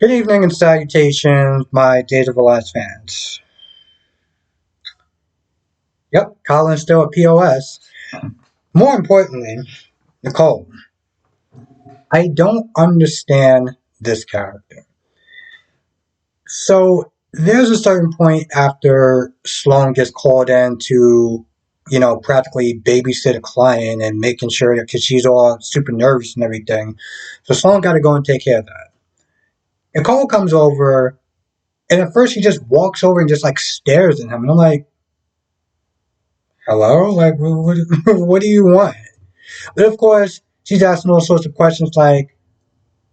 Good evening and salutations, my Days of the Last fans. Yep, Colin's still at POS. More importantly, Nicole, I don't understand this character. So there's a certain point after Sloan gets called in to, practically babysit a client and making sure that because she's all super nervous and everything. So Sloan got to go and take care of that. Nicole comes over, and at first she just walks over and just like stares at him, and I'm like, hello? Like, what do you want? But of course, she's asking all sorts of questions like,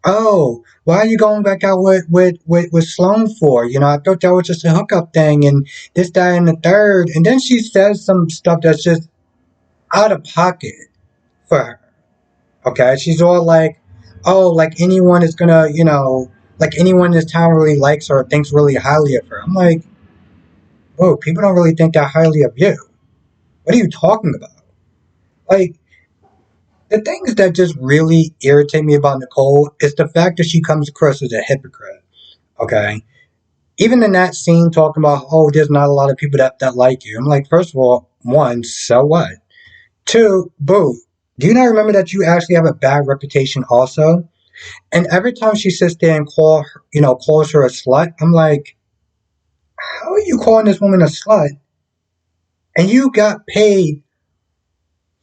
oh, why are you going back out with Sloan for? I thought that was just a hookup thing and this, that, and the third. And then she says some stuff that's just out of pocket for her. Okay? She's all like, oh, like anyone is gonna, like anyone in this town really likes her or thinks really highly of her. I'm like, whoa, people don't really think that highly of you. What are you talking about? Like, the things that just really irritate me about Nicole is the fact that she comes across as a hypocrite. Okay. Even in that scene talking about, oh, there's not a lot of people that like you. I'm like, first of all, one, so what? Two, boo, do you not remember that you actually have a bad reputation also? And every time she sits there and calls her a slut, I'm like, how are you calling this woman a slut? And you got paid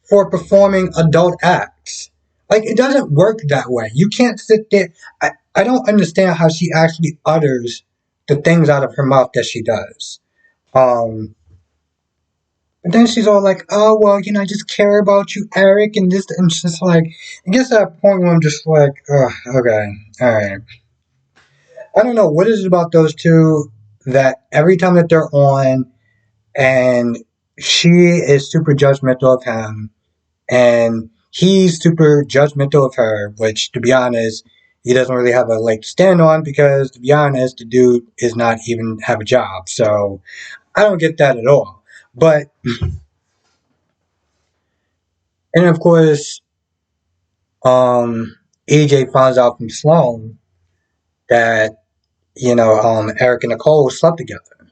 for performing adult acts. Like, it doesn't work that way. You can't sit there. I don't understand how she actually utters the things out of her mouth that she does. But then she's all like, oh, well, I just care about you, Eric, and this. And it's just like, I guess at a point where I'm just like, okay, all right. I don't know. What is it about those two that every time that they're on and she is super judgmental of him and he's super judgmental of her, which, to be honest, he doesn't really have a leg to stand on because, to be honest, the dude is not even have a job. So I don't get that at all. But, and of course, EJ finds out from Sloan that, Eric and Nicole slept together.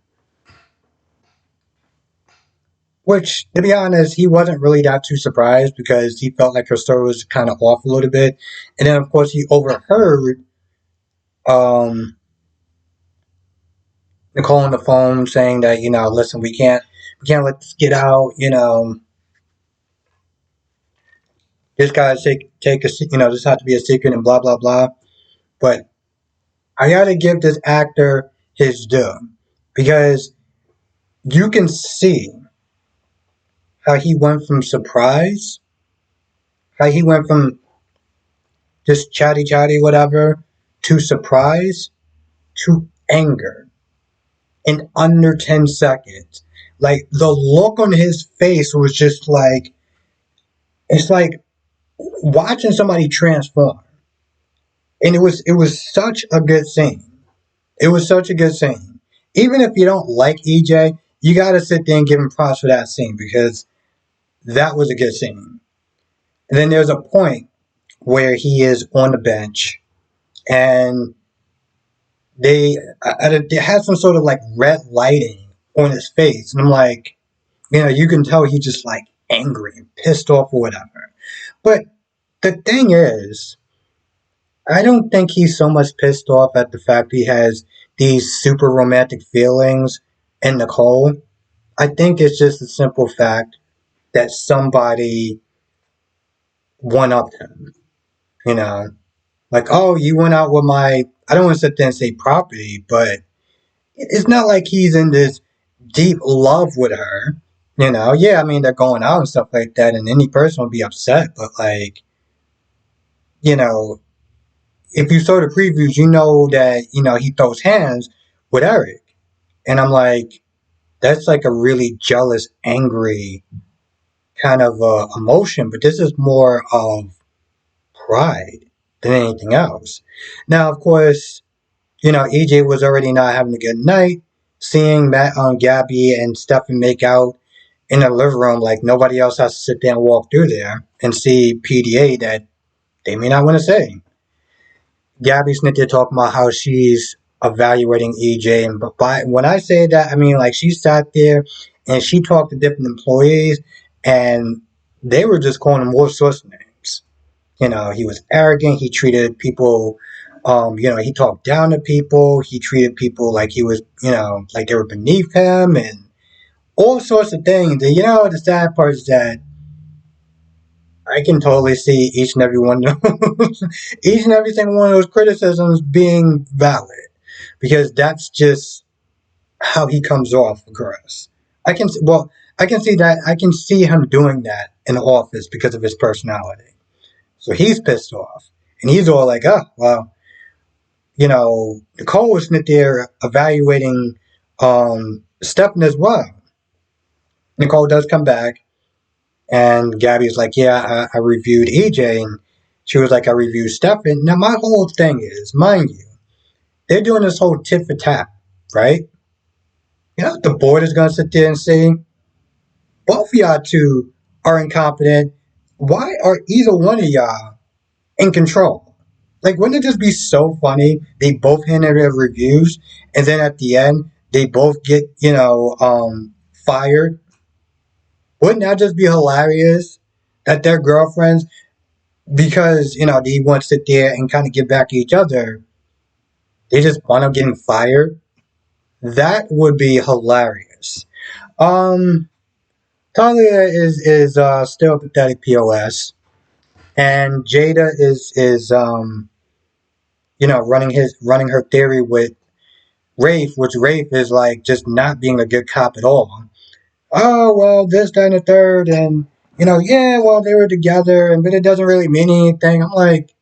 Which, to be honest, he wasn't really that too surprised because he felt like her story was kind of off a little bit. And then, of course, he overheard um, Nicole on the phone saying that, listen, we can't let this get out, this guy take a, this has to be a secret and blah, blah, blah. But I gotta give this actor his due because you can see how he went from surprise, how he went from just chatty, chatty, whatever, to surprise, to anger in under 10 seconds. Like, the look on his face was just like, it's like watching somebody transform. And it was such a good scene. It was such a good scene. Even if you don't like EJ, you gotta sit there and give him props for that scene because that was a good scene. And then there's a point where he is on the bench and they had some sort of like red lighting on his face. And I'm like, you can tell he's just like angry and pissed off or whatever. But the thing is, I don't think he's so much pissed off at the fact he has these super romantic feelings in Nicole. I think it's just a simple fact that somebody one upped him. You know, like, oh, you went out with my, I don't want to sit there and say property, but it's not like he's in this deep love with her. Yeah, I mean, they're going out and stuff like that, and any person would be upset, but like, you know, if you saw the previews, you know that, he throws hands with Eric. And I'm like, that's like a really jealous, angry kind of emotion, but this is more of pride than anything else. Now, of course, EJ was already not having a good night, seeing Matt, Gabby and Stefan make out in the living room like nobody else has to sit there and walk through there and see PDA that they may not want to say. Gabby Smith did talk about how she's evaluating EJ, and when I say that, I mean like she sat there and she talked to different employees, and they were just calling him all sorts of names. He was arrogant. He treated people, he talked down to people. He treated people like he was, like they were beneath him, and all sorts of things. And the sad part is that I can totally see each and every one of those, each and every single one of those criticisms being valid, because that's just how he comes off across. I can see that. I can see him doing that in the office because of his personality. So he's pissed off, and he's all like, "Oh, well, Nicole was sitting there evaluating Stefan as well." Nicole does come back, and Gabby's like, "Yeah, I reviewed EJ," and she was like, "I reviewed Stefan." Now, my whole thing is, mind you, they're doing this whole tit for tat, right? The board is going to sit there and say, both of y'all two are incompetent. Why are either one of y'all in control? Like, wouldn't it just be so funny? They both hand in their reviews, and then at the end, they both get, fired. Wouldn't that just be hilarious? That their girlfriends, because, they want to sit there and kind of get back at each other, they just wind up getting fired. That would be hilarious. Um, Talia is still pathetic POS, and Jada is running her theory with Rafe, which Rafe is like just not being a good cop at all. Oh well, this, that, and the third, and yeah, well they were together, and but it doesn't really mean anything. I'm like,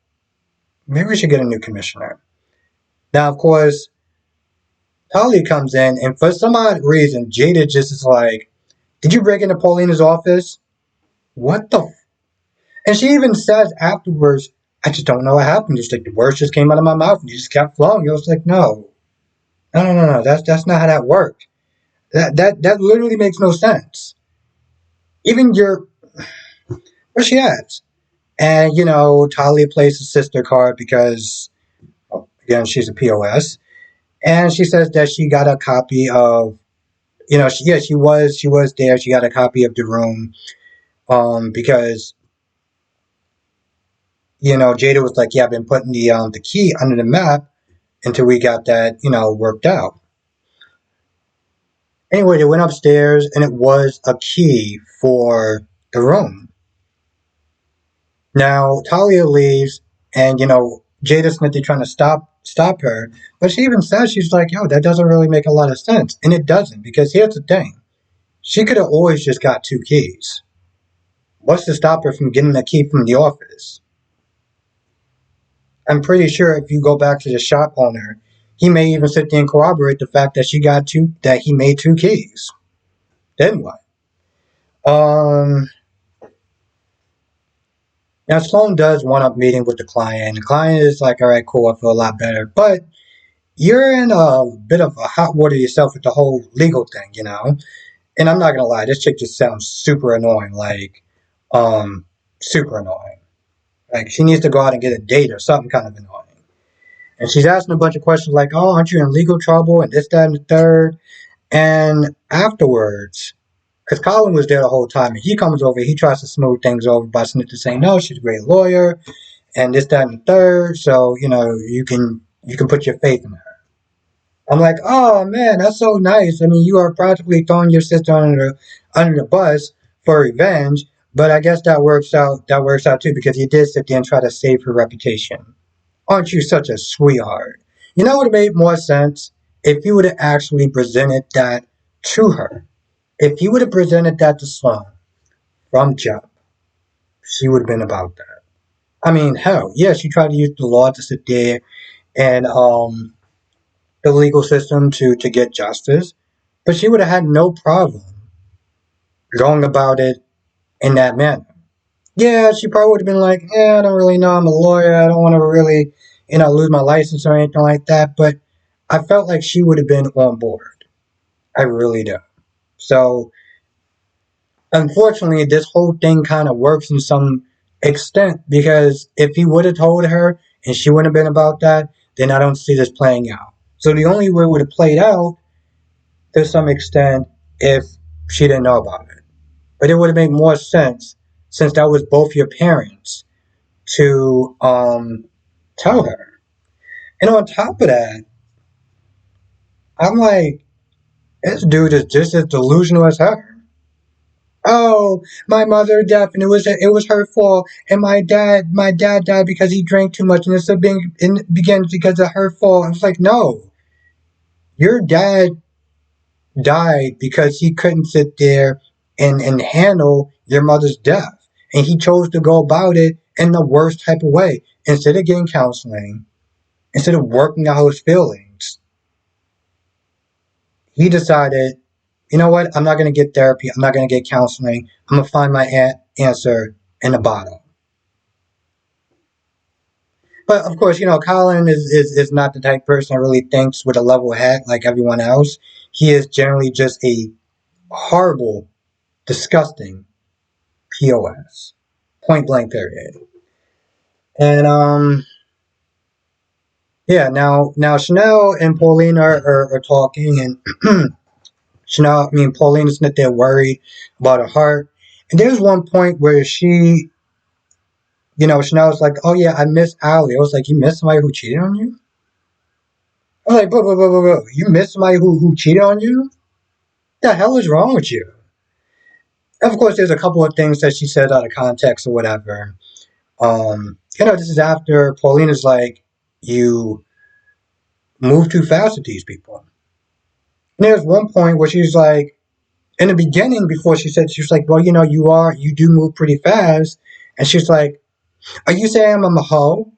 maybe we should get a new commissioner. Now, of course, Talia comes in, and for some odd reason, Jada just is like, "Did you break into Paulina's office? What the?" And she even says afterwards, "I just don't know what happened. Just like the words just came out of my mouth, and you just kept flowing." I was like, "No, no, no, no, no. That's not how that worked. That literally makes no sense. Even your where she at?" And Talia plays the sister card because, well, again, she's a POS, and she says that she got a copy of, she was there. She got a copy of the room, because Jada was like, "Yeah, I've been putting the key under the map until we got that worked out." Anyway, they went upstairs, and it was a key for the room. Now Talia leaves, and Jada Smith is trying to stop her, but she even says, she's like, "Yo, that doesn't really make a lot of sense," and it doesn't, because here's the thing: she could have always just got two keys. What's to stop her from getting a key from the office? I'm pretty sure if you go back to the shop owner, he may even sit there and corroborate the fact that that he made two keys. Then what? Um, Now Sloan does want a meeting with the client. The client is like, "All right, cool, I feel a lot better," but you're in a bit of a hot water yourself with the whole legal thing. And I'm not gonna lie, this chick just sounds super annoying, like, super annoying. Like she needs to go out and get a date or something kind of annoying. And she's asking a bunch of questions like, "Oh, aren't you in legal trouble?" and this, that, and the third. And afterwards, because Colin was there the whole time, and he comes over, he tries to smooth things over by saying, "No, she's a great lawyer," and this, that, and the third. So you can put your faith in her. I'm like, "Oh man, that's so nice. I mean, you are practically throwing your sister under the bus for revenge." But I guess that works out. That works out too, because you did sit there and try to save her reputation. Aren't you such a sweetheart? You know what would have made more sense if you would have actually presented that to her. If you would have presented that to Sloan from jump, she would have been about that. I mean, hell, yeah, she tried to use the law to sit there and the legal system to get justice, but she would have had no problem going about it in that manner. Yeah, she probably would have been like, "Yeah, I don't really know. I'm a lawyer. I don't want to really, lose my license or anything like that." But I felt like she would have been on board. I really do. So, unfortunately, this whole thing kind of works in some extent, because if he would have told her, and she wouldn't have been about that, then I don't see this playing out. So the only way it would have played out to some extent if she didn't know about it. But it would have made more sense since that was both your parents to tell her. And on top of that, I'm like, this dude is just as delusional as her. Oh, my mother died, and it was her fault. And my dad died because he drank too much, and it begins because of her fault. I was like, no, your dad died because he couldn't sit there and handle your mother's death, and he chose to go about it in the worst type of way. Instead of getting counseling, instead of working out his feelings, he decided, you know what? I'm not going to get therapy. I'm not going to get counseling. I'm going to find my answer in the bottle. But of course, Colin is not the type of person that really thinks with a level head like everyone else. He is generally just a horrible, disgusting POS. Point blank period. And yeah, now Chanel and Pauline are talking, and Pauline is not there worried about her heart. And there's one point where Chanel was like, "Oh yeah, I miss Ali." I was like, "You miss somebody who cheated on you?" I was like, "Bro, bro, bro, bro, bro. You miss somebody who cheated on you? What the hell is wrong with you?" Of course, there's a couple of things that she said out of context or whatever. This is after Pauline is like, "You move too fast with these people." And there's one point where she's like, in the beginning, before she was like, "Well, you do move pretty fast," and she's like, "Are you saying I'm a hoe?"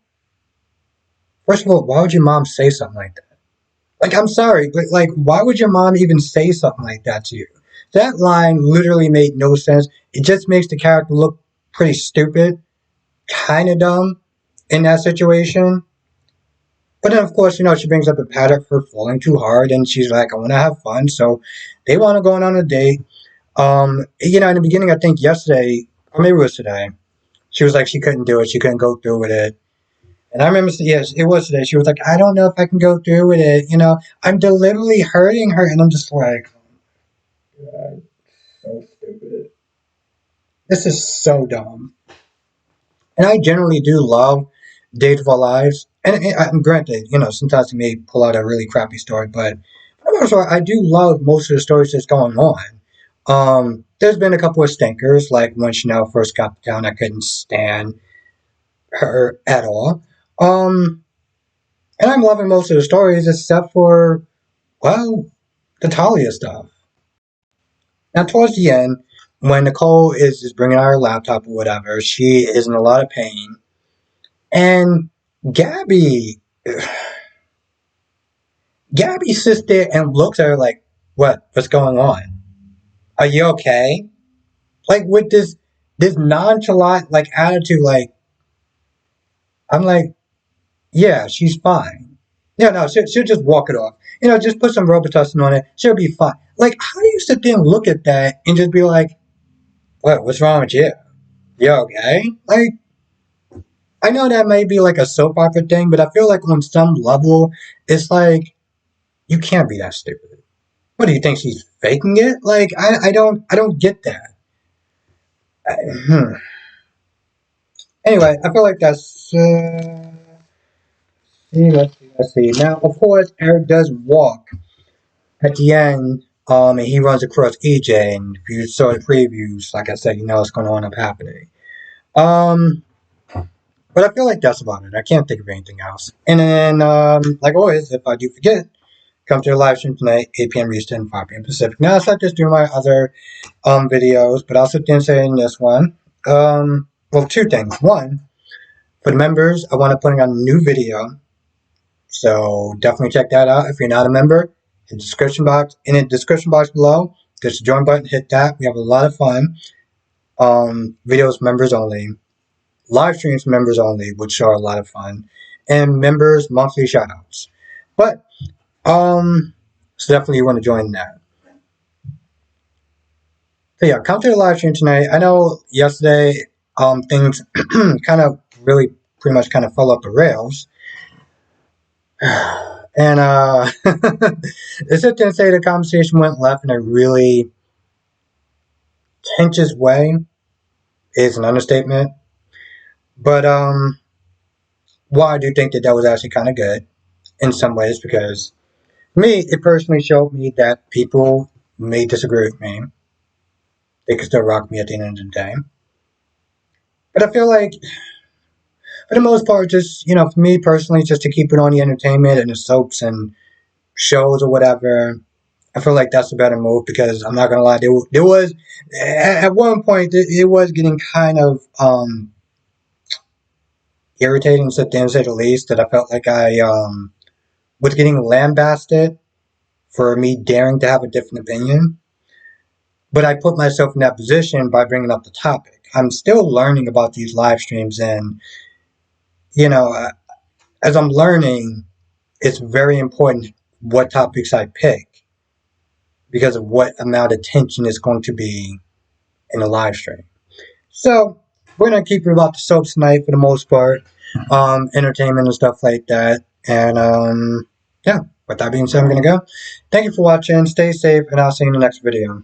First of all, why would your mom say something like that? Like, I'm sorry, but like, why would your mom even say something like that to you? That line literally made no sense. It just makes the character look pretty stupid, kind of dumb in that situation. But then, of course, she brings up a pattern for falling too hard, and she's like, "I want to have fun," so they want to go on a date. In the beginning, I think yesterday, or maybe it was today, she was like she couldn't do it, she couldn't go through with it. And I remember, yes, it was today. She was like, "I don't know if I can go through with it. I'm deliberately hurting her," and I'm just like, God, so stupid. This is so dumb. And I generally do love Days of Our Lives. And granted, sometimes they may pull out a really crappy story, but for the most part, I do love most of the stories that's going on. There's been a couple of stinkers, like when Chanel first got down, I couldn't stand her at all. Um, and I'm loving most of the stories except for, well, the Talia stuff. Now, towards the end, when Nicole is bringing out her laptop or whatever, she is in a lot of pain. And Gabby, Gabby sits there and looks at her like, "What? What's going on? Are you okay?" Like with this nonchalant like attitude, like I'm like, "Yeah, she's fine." No, she'll just walk it off. Just put some Robitussin on it. She'll be fine. Like, how do you sit there and look at that and just be like, "What? What's wrong with you? You okay?" Like, I know that may be like a soap opera thing, but I feel like on some level, it's like you can't be that stupid. What do you think she's faking it? Like, I don't get that. Hmm. Anyway, I feel like that's. Let's see. Now, of course, Eric does walk at the end, and he runs across EJ. And if you saw the previews, like I said, you know what's going to end up happening. Um, but I feel like that's about it. I can't think of anything else. And then, like always, if I do forget, come to the live stream tonight, 8 p.m. Eastern, 5 p.m. Pacific. Now, it's not just doing my other videos, but I'll sit there and say in this one, well, two things. One, for the members, I want to put on a new video, so definitely check that out. If you're not a member, in the description box below, there's a join button. Hit that. We have a lot of fun. Videos members only, live streams members only, which are a lot of fun, and members monthly shoutouts. But so definitely you want to join that. So yeah, come to the live stream tonight. I know yesterday, things kind of really pretty much kind of fell off the rails. And to sit there and say the conversation went left in a really contentious way is an understatement. But while I do think that that was actually kind of good in some ways, because me, it personally showed me that people may disagree with me. They can still rock me at the end of the day. But I feel like, for the most part, just, for me personally, just to keep it on the entertainment and the soaps and shows or whatever, I feel like that's a better move because I'm not gonna lie, there was at one point it was getting kind of irritating to say the least, that I felt like I was getting lambasted for me daring to have a different opinion. But I put myself in that position by bringing up the topic. I'm still learning about these live streams, and you know, uh, as I'm learning, it's very important what topics I pick because of what amount of tension is going to be in a live stream. So we're gonna keep it about the soaps tonight for the most part, entertainment and stuff like that. And yeah, with that being said, I'm gonna go. Thank you for watching. Stay safe, and I'll see you in the next video.